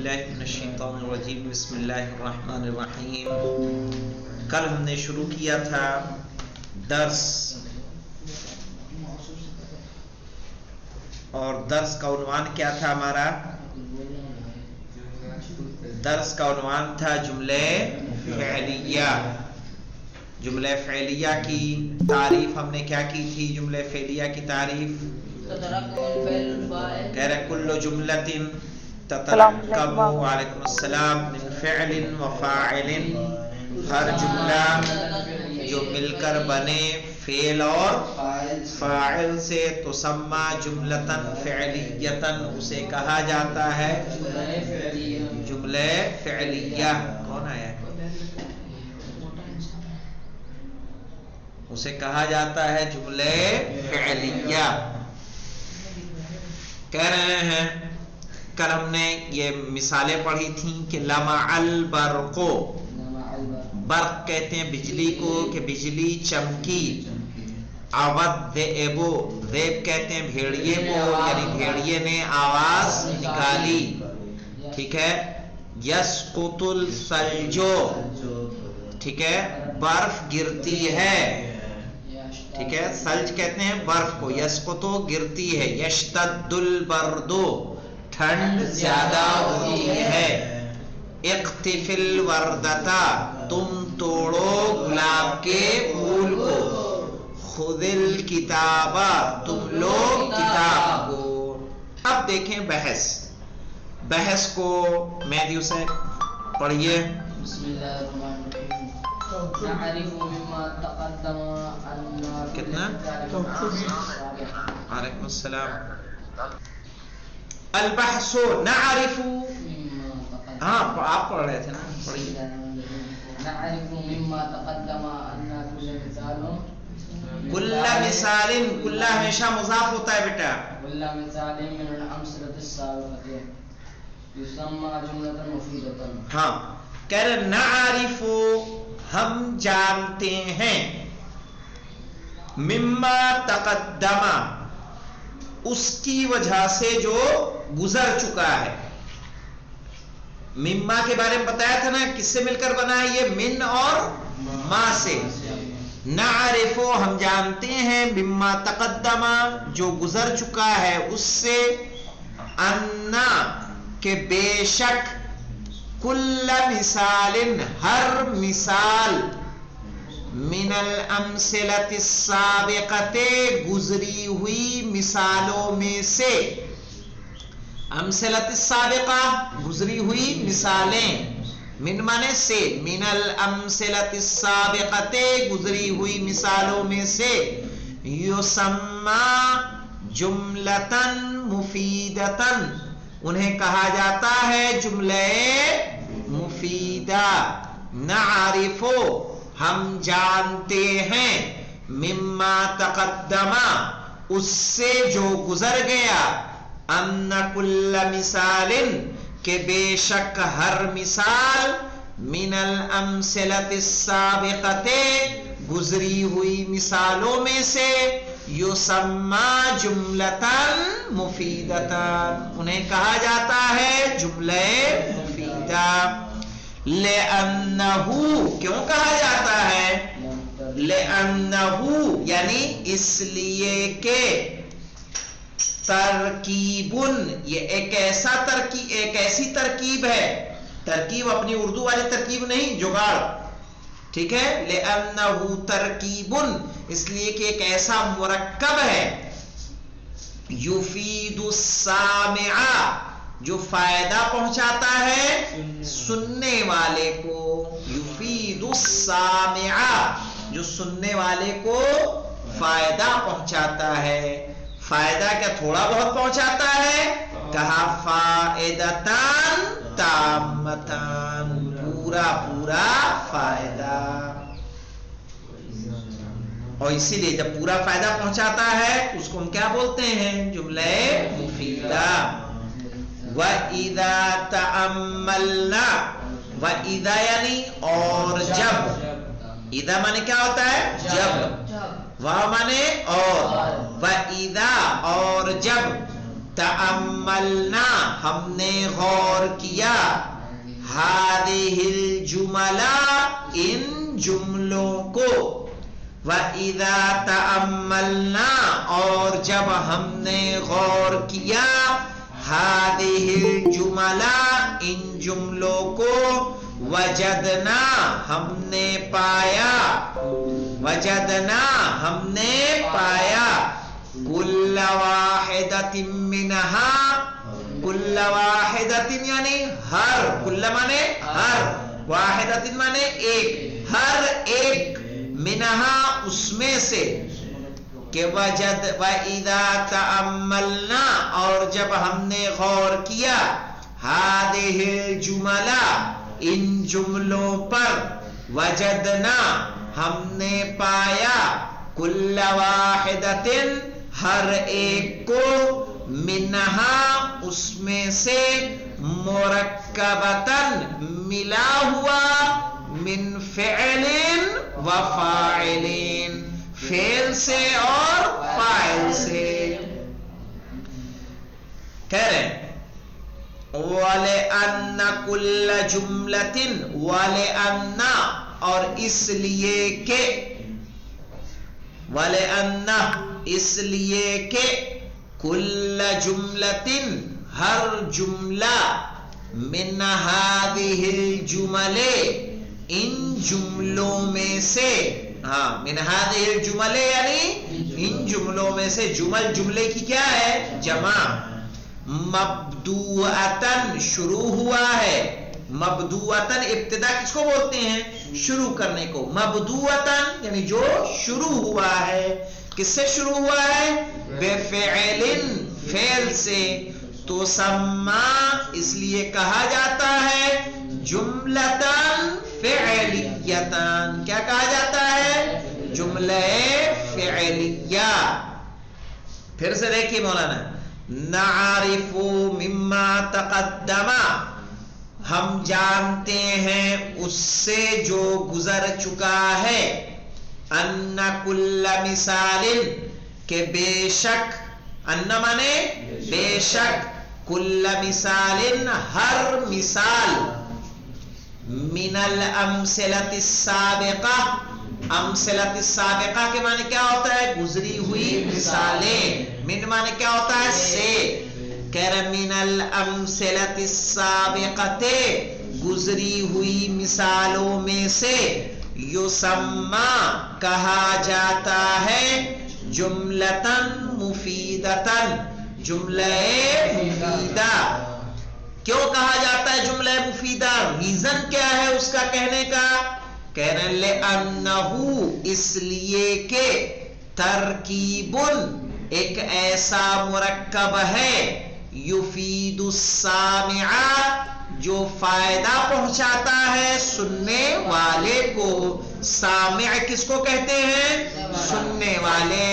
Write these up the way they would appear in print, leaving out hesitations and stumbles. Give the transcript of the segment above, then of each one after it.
बिल्लाहि मिनश्शैतानिर्रजीम बिस्मिल्लाहिर्रहमानिर्रहीम। कल हमने शुरू किया था दर्स, और दर्स का उन्वान क्या था हमारा? दर्स का उन्वान था जुमले फ़िअलिया। जुमले फ़िअलिया की तारीफ हमने क्या की थी? जुमले फ़िअलिया की तारीफ कह रहे कुल्लु जुमलतिन ततरक्कबु वालेकुम अस्सलाम मिन फ़िअलिन व फ़ाइलिन, हर जुमला जो मिलकर बने फ़ेल और फ़ाइल से, तुसम्मा जुमलतन फ़िअलियतन, उसे कहा जाता है जुमले फ़िअलिया। कौन आया है? उसे कहा जाता है जुमले फ़िअलिया। कह रहे हैं कल हमने ये मिसालें पढ़ी थी कि लमअल बरक़ो, बर्क़ कहते हैं बिजली को, कि बिजली चमकी। अवद्देबो, देब कहते हैं भेड़िए को, यानी भेड़िए ने आवाज निकाली। ठीक है। यस्कुतुल सल्जो, ठीक है, बर्फ गिरती है। ठीक है, सल्ज कहते हैं बर्फ को, यस्कुतु गिरती है। यश्तद्दुल बर्दो, ठंड ज्यादा होती है। इख्तिफिल वर्दता, तुम तोड़ो गुलाब के फूल को। खुदिल किताबा, तुम लो किताब को। अब देखें बहस, बहस को मैथ्यू से पढ़िए। कितना? वालेकुम अस्सलाम। अल बहसो नअरिफु, हाँ आप पढ़ रहे थे ना, पढ़िए। कुल्ला मिसालिन, कुल्ला हमेशा मुज़ाफ होता है बेटा। कुल्ला मिसालिन मिनल अमसलतिस साबिक़ति युसम्मा जुमलतन मुफीदतन। हाँ, कह रहे नअरिफु, हम जानते हैं, मिम्मा तक़द्दमा, उसकी वजह से जो गुजर चुका है। मिम्मा के बारे में बताया था ना, किससे मिलकर बना है ये? मिन और मा से। नअरिफु, हम जानते हैं, मिम्मा तक़द्दमा, जो गुजर चुका है उससे, अन्ना, के बेशक, कुल्ला मिसालिन, हर मिसाल, मिनल अमसिलतिस साबिक़ते, गुजरी हुई मिसालों में से। अमसिलतिस साबिक़ा, गुजरी हुई मिसालें, मिन माने से, मिनल अमसिलतिस साबिक़ते, गुजरी हुई मिसालों में से। युसम्मा जुमलतन मुफीदतन, उन्हें कहा जाता है जुमले मुफीदा। नअरिफु, हम जानते हैं, मिम्मा तक़द्दमा, उससे जो गुजर गया, अन्ना कुल्ला मिसालिन, के बेशक हर मिसाल, मिनल अमसिलतिस साबिक़ते, गुजरी हुई मिसालों में से, युसम्मा जुमलतन मुफीदतन, उन्हें कहा जाता है जुमले मुफीदा। लिअन्नहु, क्यों कहा जाता है? लिअन्नहु, यानी इसलिए के, तरकीबुन, ये एक ऐसी तरकीब है। तरकीब अपनी उर्दू वाली तरकीब नहीं, जुगाड़। ठीक है। लिअन्नहु तरकीबुन, इसलिए कि एक ऐसा मुरक्कब है, युफीदुस सामिआ, जो फायदा पहुंचाता है सुनने वाले को। युफीदुस सामिआ, जो सुनने वाले को फायदा पहुंचाता है। फायदा क्या थोड़ा बहुत पहुंचाता है? कहा फायदतान तामतान, पूरा पूरा फायदा। और इसीलिए जब पूरा फायदा पहुंचाता है उसको हम क्या बोलते हैं? जुमले मुफीदा। व इदा तअम्मलना, व इदा यानी और जब। इदा माने क्या होता है? जब। वह माने और, व इदा और जब तअम्मलना हम ने गौर किया, हादिहिल जुमला इन जुमलों को, व इदा तअम्मलना और जब हमने गौर किया, हादिहिल जुमला इन जुमलों को, वजदना हमने पाया, वजदना हमने पाया, कुल्ल वाहिदतिन मिनहा, कुल्ल वाहिदतिन यानी हर, कुल्ल माने हर, वाहिदतिन माने एक, हर एक, मिनहा उसमें से, के वजद व इदा तअम्मलना और जब हमने गौर किया, हादिहिल जुमला इन जुमलों पर, वजदना हमने पाया, कुल्ल वाहिदतिन हर एक को, मिनहा उसमें से, मुरक्कबतन मिला हुआ, मिन फ़िअलिन व फ़ाइलिन फेल से और फाइल से। कह रहे वाले अन्ना कुल्ल जुमलतिन, वाले अन्ना और इसलिए के, वाले अन्ना इसलिए के, कुल्ल जुमलतिन हर जुमला, मिन हादिहिल जुमले इन जुमलों में से, हाँ मिन हादिहिल जुमले यानी इन जुमलों में से, जुमल जुमले की क्या है जमा, मबदूअतन शुरू हुआ है, मबदूअतन इब्तिदा किसको बोलते हैं, शुरू करने को, मबदूअतन यानी जो शुरू हुआ है, किससे शुरू हुआ है, बेफ़िअलिन फेल से, तो सम्मा इसलिए कहा जाता है, जुमलतन फ़िअलियतन, क्या कहा जाता है, जुमले फ़िअलिया। फिर से देखिए मौलाना, नारिफु मिम्मा तक़द्दमा हम जानते हैं उससे जो गुजर चुका है, अन्ना कुल्ल मिसालिन के बेशक, अन्ना माने बेशक, कुल्ल मिसालिन हर मिसाल, मिनल अमसिलतिस साबिका, अमसिलतिस साबिका के माने क्या होता है, गुजरी हुई मिसालें, मिन माने क्या होता है से, कह रहे मिनल अमसिलतिस साबिकते गुजरी हुई मिसालों में से, युसम्मा कहा जाता है, जुमलतन मुफीदतन जुमले मुफीदा। क्यों कहा जाता है जुमले मुफीदा, रीजन क्या है उसका कहने का, कह रहे ले अन्नहु इसलिए के, तरकीबुन एक ऐसा मुरक्कब है, युफीदुस सामिआ जो फायदा पहुंचाता है सुनने वाले को, सामिअ किसको कहते हैं, सुनने वाले,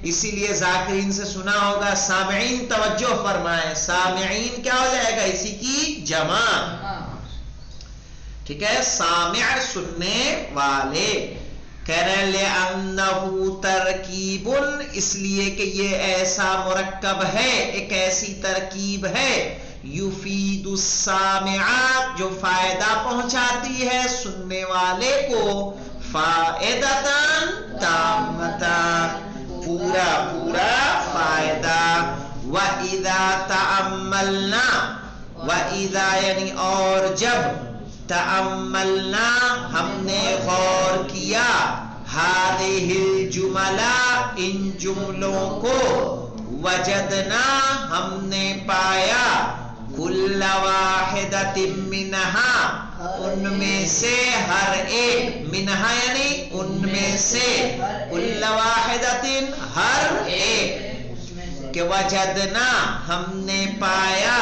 इसीलिए जाकिरीन से सुना होगा, सामिईन तवज्जो फरमाए, सामिईन क्या हो जाएगा, इसी की जमा, ठीक है, सामिअ सुनने वाले। कह रहे ले अन्नहु तरकीबुन इसलिए कि ये ऐसा मुरक्कब है, एक ऐसी तरकीब है, युफीदुस सामिआ जो फायदा पहुंचाती है सुनने वाले को, फायदतन तामतन पूरा पूरा फायदा, व इदा तअम्मलना, व इदा यानी और जब, तअम्मलना हमने गौर किया, हादिहिल जुमला इन जुमलों को, वजदना हमने पाया, कुल्ल वाहिदतिन मिनहा उनमें से हर एक, मिनहा यानी उनमें से, कुल्ल वाहिदतिन हर एक, के वजदना हमने पाया,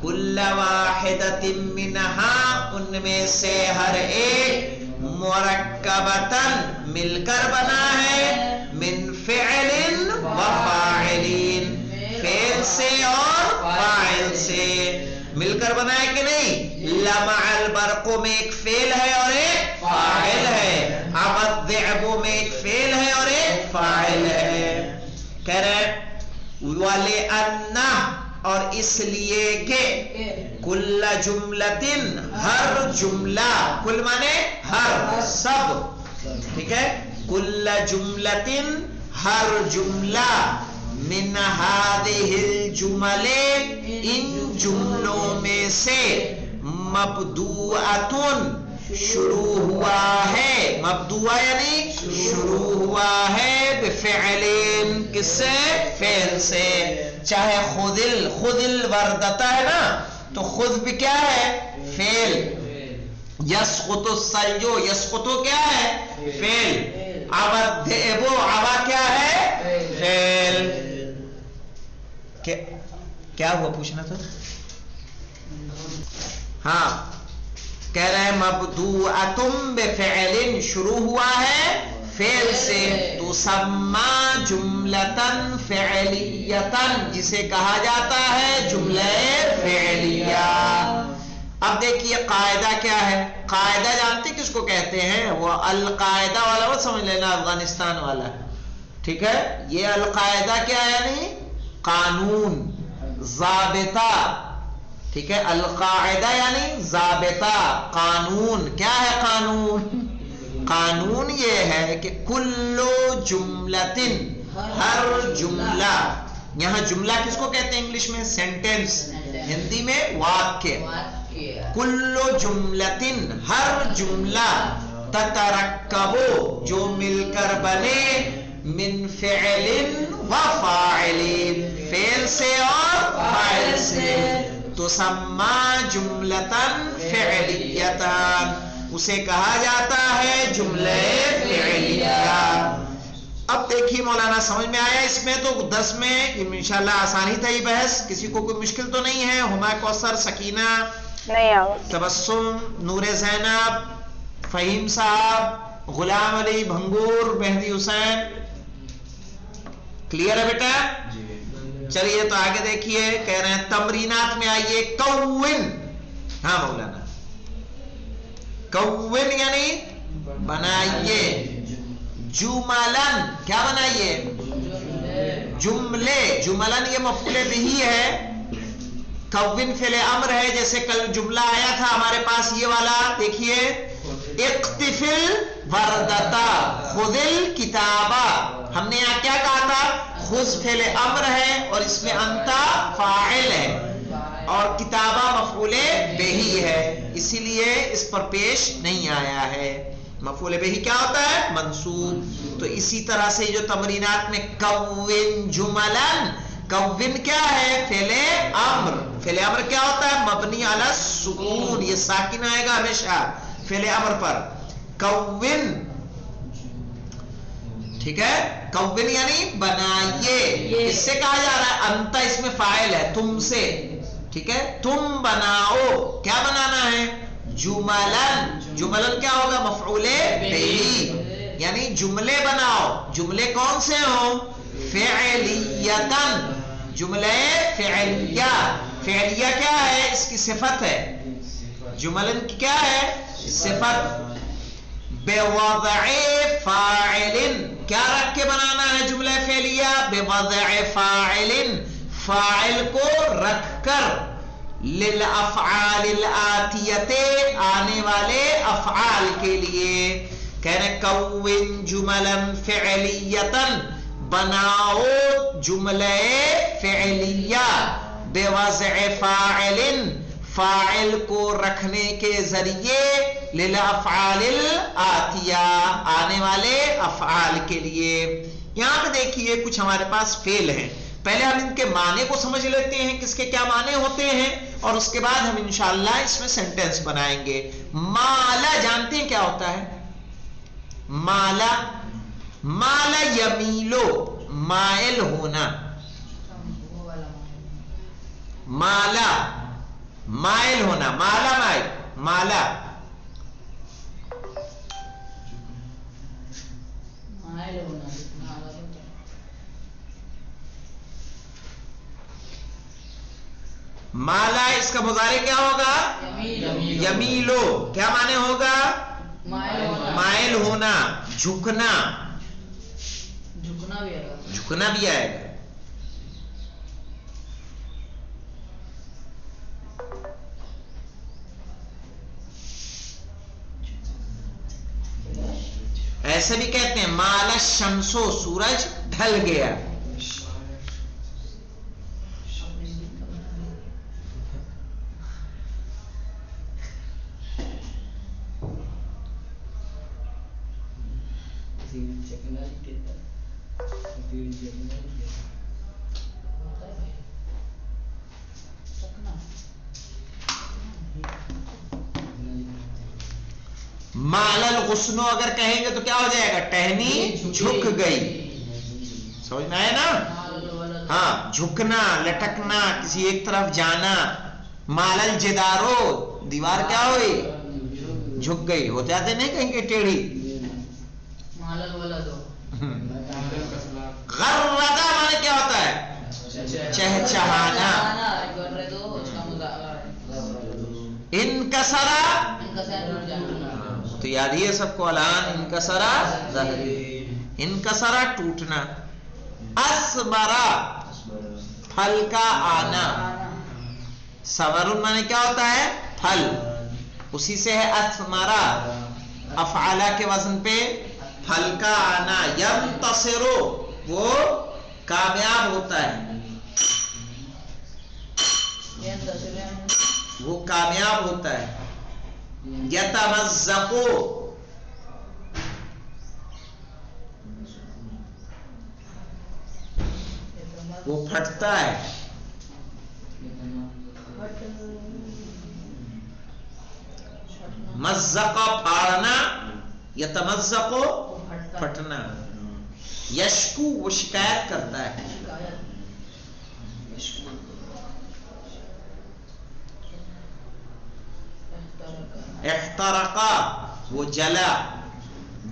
कुल्ल वाहिदतिन मिनहा उनमें से हर एक, मुरक्कबतन मिलकर बना है, मिन फ़िअलिन व फ़ाइलिन फेल से और फाइल से, मिलकर बना है कि नहीं, लमअल बरक़ु में एक फेल है और एक फाइल है, अवद्दिअबु में एक फेल है और एक फाइल है। कह रहे वाले अन्ना اور اس لیے کہ کل جملتن ہر جملہ، کل مانے ہر، سب، ٹھیک ہے، کل جملتن ہر جملہ، من هذه الجمل ان جملوں میں سے، مبدوعۃ شروع ہوا ہے، مبدوعہ یعنی شروع ہوا ہے، بفعل، کس سے؟ فعل سے. چاہے خذ الوردۃ ہے نا، تو خذ بھی کیا ہے؟ فعل. یسقط الثلج، یسقط کیا ہے؟ فعل. ابا الذئب، ابا کیا ہے؟ فعل. کیا ہوا پوچھنا تھا؟ ہاں، کہہ رہے ہیں مبدوعۃ بفعل، شروع ہوا ہے فعل سے، تسمى جملۃ فعلیۃ، جسے کہا جاتا ہے جملہ فعلیہ. اب دیکھیے قاعدہ کیا ہے. قاعدہ جانتے کس کو کہتے ہیں؟ وہ القاعدہ والا وہ سمجھ لینا، افغانستان والا، ٹھیک ہے. یہ القاعدہ کیا ہے؟ یعنی قانون، ضابطہ، ٹھیک ہے. القاعدہ یعنی ضابطہ، قانون. کیا ہے قانون؟ قانون یہ ہے کہ کل جملتن، ہر جملہ. یہاں جملہ کس کو کہتے ہیں انگلش میں؟ سینٹینس، ہندی میں واقع. کل جملتن، ہر جملہ، تترکب، جو مل کر بنے، من فعل و فاعل، فعل سے اور فاعل سے، تسمى جملتن فعلیۃ، اسے کہا جاتا ہے جملہ فعلیہ. اب دیکھیے مولانا سمجھ میں آیا اس میں؟ تو درس میں انشاءاللہ آسانی تھا یہ بحث، کسی کو کوئی مشکل تو نہیں ہے؟ ہما کوثر، سکینہ، تبسم، نور زینب، فہیم صاحب، غلام علی، بھنگور، مہدی حسین، کلیئر ہے بیٹا؟ چلیے تو آگے دیکھیے، کہہ رہے ہیں تمرینات میں آئیے. کون، ہاں مولانا، کون یعنی بنائیے، جملن، کیا بنائیے؟ جملے. جملن یہ مفعول بہ ہے، کون فعل امر ہے. جیسے کل جملہ آیا تھا ہمارے پاس یہ والا، دیکھیے، اقتفل وردتا، خذ الکتابہ. ہم نے یہاں کیا کہا تھا؟ خذ فعل امر ہے اور اس میں انت فاعل ہے اور کتابہ مفعول بہ ہے، اسی لیے اس پر پیش نہیں آیا ہے. مفعول بہ کیا ہوتا ہے؟ منصوب. تو اسی طرح سے جو تمرینات میں کون جملن، کون کیا ہے؟ فعل امر. فعل امر کیا ہوتا ہے؟ مبنی علی السکون، یہ ساکن آئے گا ہمیشہ فعل امر پر. کون، ٹھیک ہے، کون یعنی بنائیے. اس سے کہا جا رہا ہے انت اس میں فاعل ہے، تم سے، ٹھیک ہے. تم بناؤ، کیا بنانا ہے؟ جملن. جملن کیا ہوگا؟ مفعول بہ، یعنی جملے بناؤ. جملے کون سے ہوں؟ فعلیتن، جملے فعلیہ. فعلیہ کیا ہے؟ اس کی صفت ہے. جملن کی کیا ہے؟ صفت. بوضع فاعل، کیا رکھ کے بنانا ہے جملہ فعلیہ؟ بوضع فاعل، فاعل کو رکھ کر، للافعال الاتیۃ، آنے والے افعال کے لیے. کہنے کون جملا فعلیۃ، بناؤ جملہ فعلیہ، بوضع فاعل، فاعل کو رکھنے کے ذریعے، للافعال الاتیہ، آنے والے افعال کے لیے. یہاں پہ دیکھیے کچھ ہمارے پاس فعل ہیں، پہلے ہم ان کے معنی کو سمجھ لیتے ہیں، کس کے کیا معنی ہوتے ہیں، اور اس کے بعد ہم انشاءاللہ اس میں سینٹینس بنائیں گے. مالا جانتے ہیں کیا ہوتا ہے؟ مالا، مالا یمیلو، مائل ہونا. مالا، مائل ہونا، مالا مائل، مالا. مالا اس کا مضارع کیا ہوگا؟ یمیلو. کیا معنی ہوگا؟ مائل ہونا، جھکنا. جھکنا بھی آئے گا. ایسے بھی کہتے ہیں مال الشمسو، سورج ڈھل گیا. مال الغصن اگر کہیں گے تو کیا ہو جائے گا؟ ٹہنی جھک گئی. سمجھ میں آیا نا؟ ہاں، جھکنا، لٹکنا، کسی ایک طرف جانا. مال الجدارو، دیوار کیا ہوئی؟ جھک گئی. ہو جاتے نہیں کہیں کہ ٹیڑھی. غردا مانے کیا ہوتا ہے؟ چہچہانا. انکسرا تو یاد ہی ہے سب کو، الان انکسرا ظہری، انکسرا ٹوٹنا. اسمرا پھل کا آنا. ثمر مانے کیا ہوتا ہے؟ پھل. اسی سے ہے اسمرا، افعلا کے وزن پہ پھل کا آنا. ینتصرو وہ کامیاب ہوتا ہے، وہ کامیاب ہوتا ہے. یتمزقو وہ پھٹتا ہے. مزقا پھاڑنا، یتمزقو پھٹنا. یشکو وہ شکایت کرتا ہے. احترقا وہ جلا،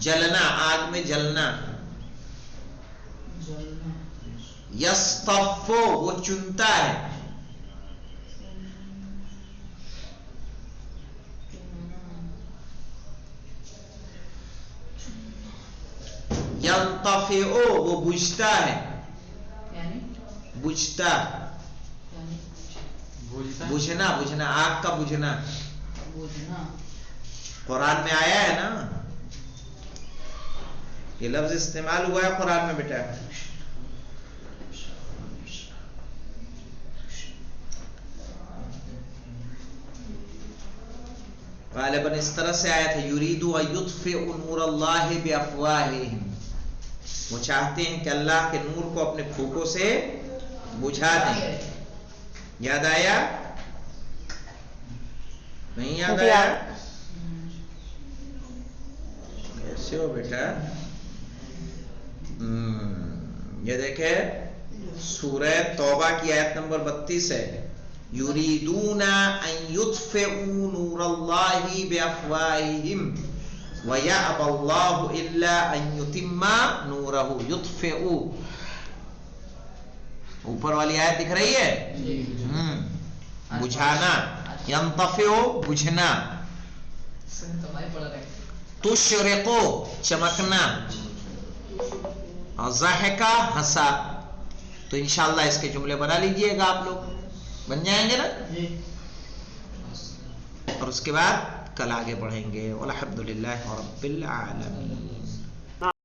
جلنا، آگ میں جلنا. یصطفو وہ چنتا ہے. ینطفئو وہ بجھتا ہے، بجھتا، بجھنا، بجھنا، آگ کا بجھنا. قرآن میں آیا ہے نا، یہ لفظ استعمال ہوا ہے قرآن میں بیٹا. غالباً اس طرح سے آیا تھا یریدو ان یطفئوا نور اللہ بافواہہم، وہ چاہتے ہیں کہ اللہ کے نور کو اپنے پھوکوں سے بجھا دیں. یاد آیا؟ نہیں یاد آیا؟ کیسے ہو بیٹا؟ یہ دیکھیں سورہ توبہ کی آیت نمبر 32 ہے. یریدون ان یطفئوا نور اللہ بافواہہم ویأبی اللہ الا ان یتم نورہ. یطفئوا اوپر والی آیت دکھ رہی ہے، بجھانا. ینطفئو بجھنا. تشرقو چمکنا. اور ضحکا ہنسا. تو انشاءاللہ اس کے جملے بنا لیجئے گا آپ لوگ، بن جائیں گے نا؟ اور اس کے بعد کل آگے بڑھیں گے. والحمدللہ رب العالمین.